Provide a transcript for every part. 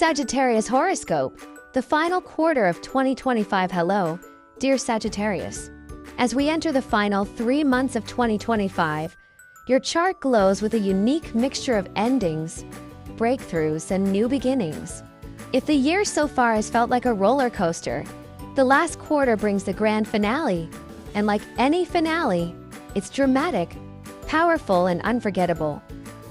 Sagittarius horoscope, the final quarter of 2025. Hello, dear Sagittarius. As we enter the final 3 months of 2025, your chart glows with a unique mixture of endings, breakthroughs, and new beginnings. If the year so far has felt like a roller coaster, the last quarter brings the grand finale. And like any finale, it's dramatic, powerful, and unforgettable.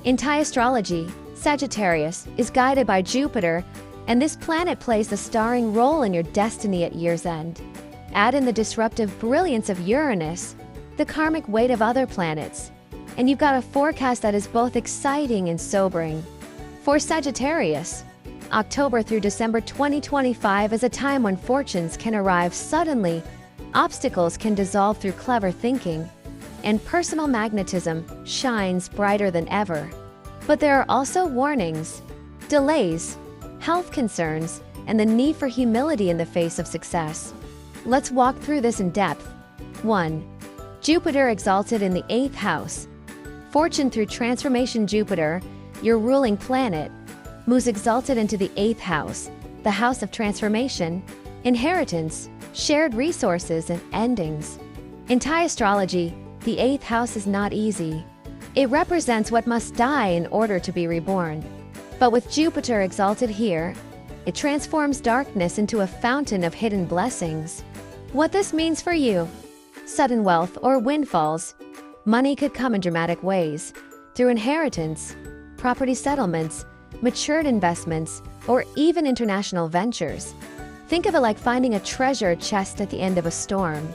In thaiastrology, Sagittarius is guided by Jupiter, and this planet plays a starring role in your destiny at year's end. Add in the disruptive brilliance of Uranus, the karmic weight of other planets, and you've got a forecast that is both exciting and sobering. For Sagittarius, October through December 2025 is a time when fortunes can arrive suddenly, obstacles can dissolve through clever thinking, and personal magnetism shines brighter than ever. But there are also warnings, delays, health concerns, and the need for humility in the face of success. Let's walk through this in depth. 1. Jupiter exalted in the 8th house. Fortune through transformation. Jupiter, your ruling planet, moves exalted into the 8th house, the house of transformation, inheritance, shared resources, and endings. In Thai astrology, the 8th house is not easy. It represents what must die in order to be reborn. But with Jupiter exalted here, it transforms darkness into a fountain of hidden blessings. What this means for you: sudden wealth or windfalls. Money could come in dramatic ways, through inheritance, property settlements, matured investments, or even international ventures. Think of it like finding a treasure chest at the end of a storm.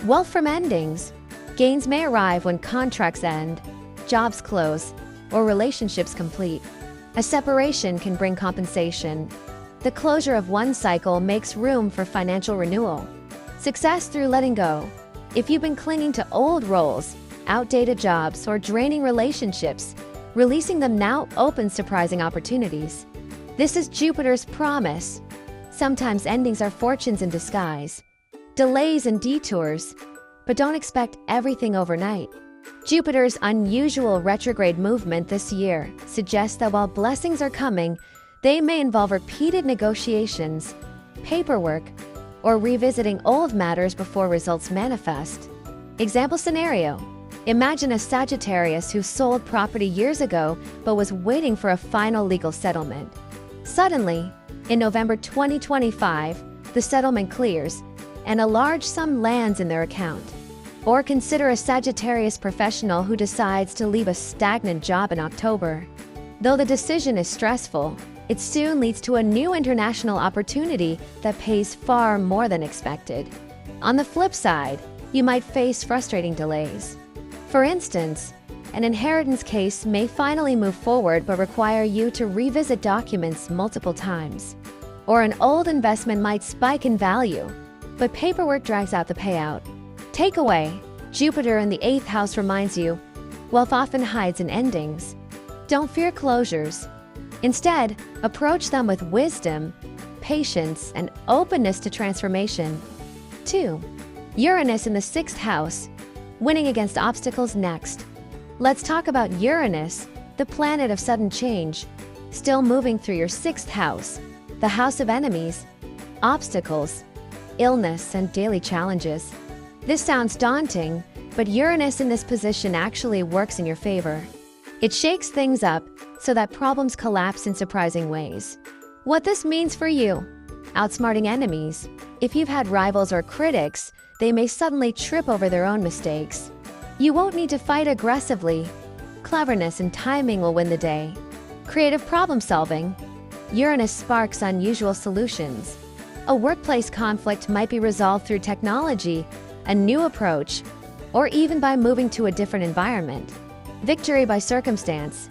Wealth from endings. Gains may arrive when contracts end, jobs close, or relationships complete. A separation can bring compensation. The closure of one cycle makes room for financial renewal. Success through letting go. If you've been clinging to old roles, outdated jobs, or draining relationships, releasing them now opens surprising opportunities. This is Jupiter's promise. Sometimes endings are fortunes in disguise, delays and detours, but don't expect everything overnight. Jupiter's unusual retrograde movement this year suggests that while blessings are coming, they may involve repeated negotiations, paperwork, or revisiting old matters before results manifest. Example scenario: imagine a Sagittarius who sold property years ago but was waiting for a final legal settlement. Suddenly, in November 2025, the settlement clears, and a large sum lands in their account. Or consider a Sagittarius professional who decides to leave a stagnant job in October. Though the decision is stressful, it soon leads to a new international opportunity that pays far more than expected. On the flip side, you might face frustrating delays. For instance, an inheritance case may finally move forward but require you to revisit documents multiple times. Or an old investment might spike in value, but paperwork drags out the payout. Takeaway: Jupiter in the 8th house reminds you, wealth often hides in endings. Don't fear closures. Instead, approach them with wisdom, patience, and openness to transformation. 2. Uranus in the 6th house, winning against obstacles. Next, let's talk about Uranus, the planet of sudden change, still moving through your 6th house, the house of enemies, obstacles, illness, and daily challenges. This sounds daunting, but Uranus in this position actually works in your favor. It shakes things up so that problems collapse in surprising ways. What this means for you: outsmarting enemies. If you've had rivals or critics, they may suddenly trip over their own mistakes. You won't need to fight aggressively. Cleverness and timing will win the day. Creative problem solving. Uranus sparks unusual solutions. A workplace conflict might be resolved through technology, a new approach, or even by moving to a different environment. Victory by circumstance.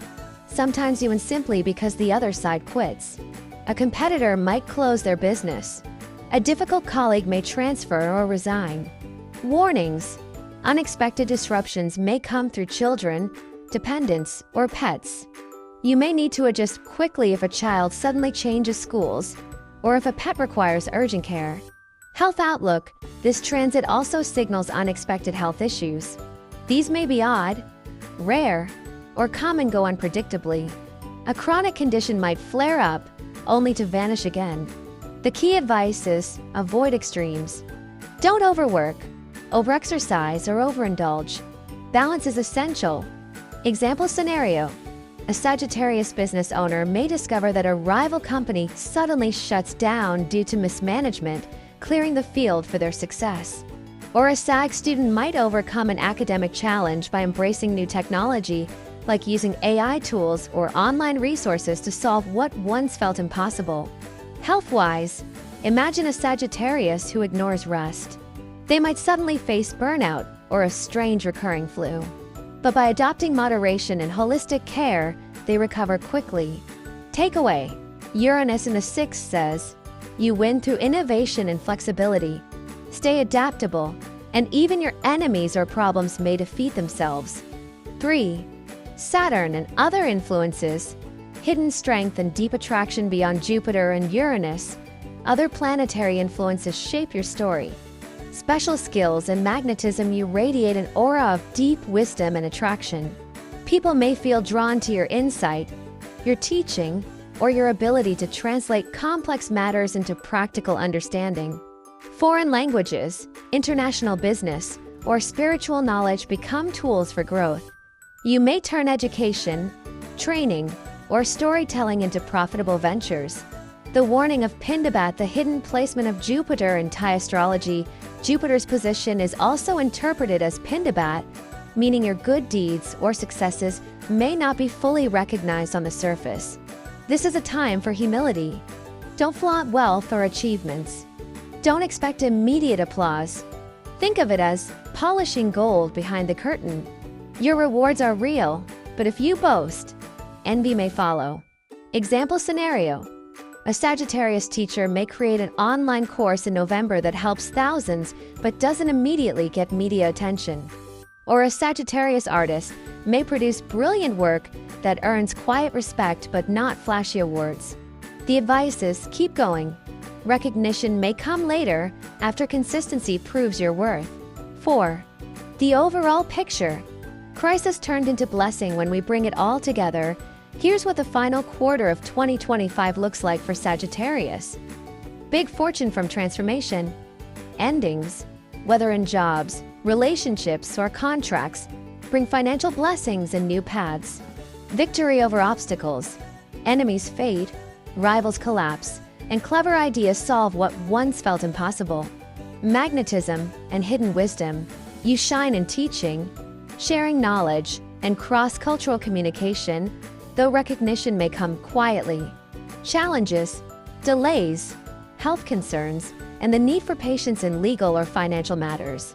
Sometimes you win simply because the other side quits. A competitor might close their business. A difficult colleague may transfer or resign. Warnings: unexpected disruptions may come through children, dependents, or pets. You may need to adjust quickly if a child suddenly changes schools, or if a pet requires urgent care. Health outlook: this transit also signals unexpected health issues. These may be odd, rare, or come and go unpredictably. A chronic condition might flare up, only to vanish again. The key advice is avoid extremes. Don't overwork, overexercise, or overindulge. Balance is essential. Example scenario: a Sagittarius business owner may discover that a rival company suddenly shuts down due to mismanagement, clearing the field for their success. Or a Sag student might overcome an academic challenge by embracing new technology, like using AI tools or online resources to solve what once felt impossible. Health-wise, imagine a Sagittarius who ignores rest. They might suddenly face burnout or a strange recurring flu. But by adopting moderation and holistic care, they recover quickly. Takeaway: Uranus in the 6th says, you win through innovation and flexibility. Stay adaptable, and even your enemies or problems may defeat themselves. 3. Saturn and other influences. Hidden strength and deep attraction beyond Jupiter and Uranus. Other planetary influences shape your story. Special skills and magnetism. You radiate an aura of deep wisdom and attraction. People may feel drawn to your insight, your teaching, or your ability to translate complex matters into practical understanding. Foreign languages, international business, or spiritual knowledge become tools for growth. You may turn education, training, or storytelling into profitable ventures. The warning of Pindabat: the hidden placement of Jupiter in thaiastrology. Jupiter's position is also interpreted as Pindabat, meaning your good deeds or successes may not be fully recognized on the surface. This is a time for humility. Don't flaunt wealth or achievements. Don't expect immediate applause. Think of it as polishing gold behind the curtain. Your rewards are real, but if you boast, envy may follow. Example scenario: a Sagittarius teacher may create an online course in November that helps thousands but doesn't immediately get media attention. Or a Sagittarius artist may produce brilliant work that earns quiet respect but not flashy awards. The advice is keep going. Recognition may come later after consistency proves your worth. 4. The overall picture. Crisis turned into blessing when we bring it all together. Here's what the final quarter of 2025 looks like for Sagittarius. Big fortune from transformation. Endings, whether in jobs, relationships, or contracts, bring financial blessings and new paths. Victory over obstacles. Enemies fade, rivals collapse, and clever ideas solve what once felt impossible. Magnetism and hidden wisdom. You shine in teaching, sharing knowledge, and cross-cultural communication, though recognition may come quietly. Challenges, delays, health concerns, and the need for patience in legal or financial matters.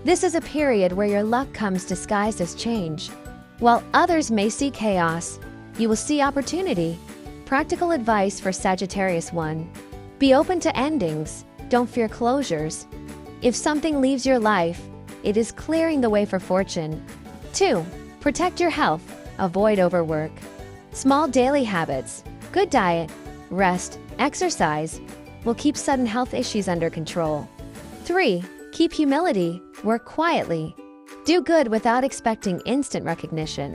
This is a period where your luck comes disguised as change. While others may see chaos, you will see opportunity. Practical advice for Sagittarius: 1. Be open to endings, don't fear closures. If something leaves your life, it is clearing the way for fortune. 2. Protect your health, avoid overwork. Small daily habits, good diet, rest, exercise, will keep sudden health issues under control. 3. Keep humility, work quietly. Do good without expecting instant recognition.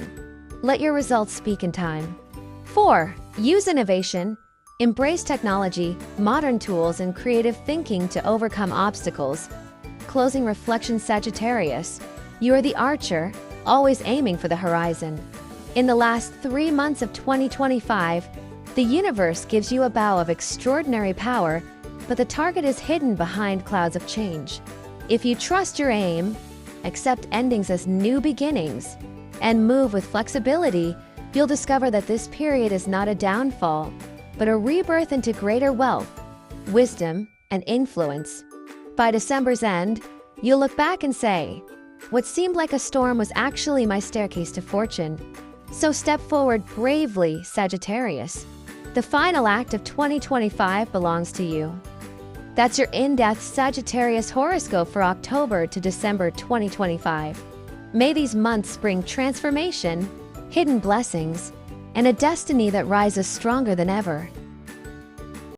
Let your results speak in time. 4. Use innovation. Embrace technology, modern tools, and creative thinking to overcome obstacles. Closing reflection: Sagittarius, you are the archer, always aiming for the horizon. In the last 3 months of 2025, the universe gives you a bow of extraordinary power, but the target is hidden behind clouds of change. If you trust your aim, accept endings as new beginnings, and move with flexibility, you'll discover that this period is not a downfall, but a rebirth into greater wealth, wisdom, and influence. By December's end, you'll look back and say, what seemed like a storm was actually my staircase to fortune. So step forward bravely, Sagittarius. The final act of 2025 belongs to you. That's your in-depth Sagittarius horoscope for October to December 2025. May these months bring transformation, hidden blessings, and a destiny that rises stronger than ever.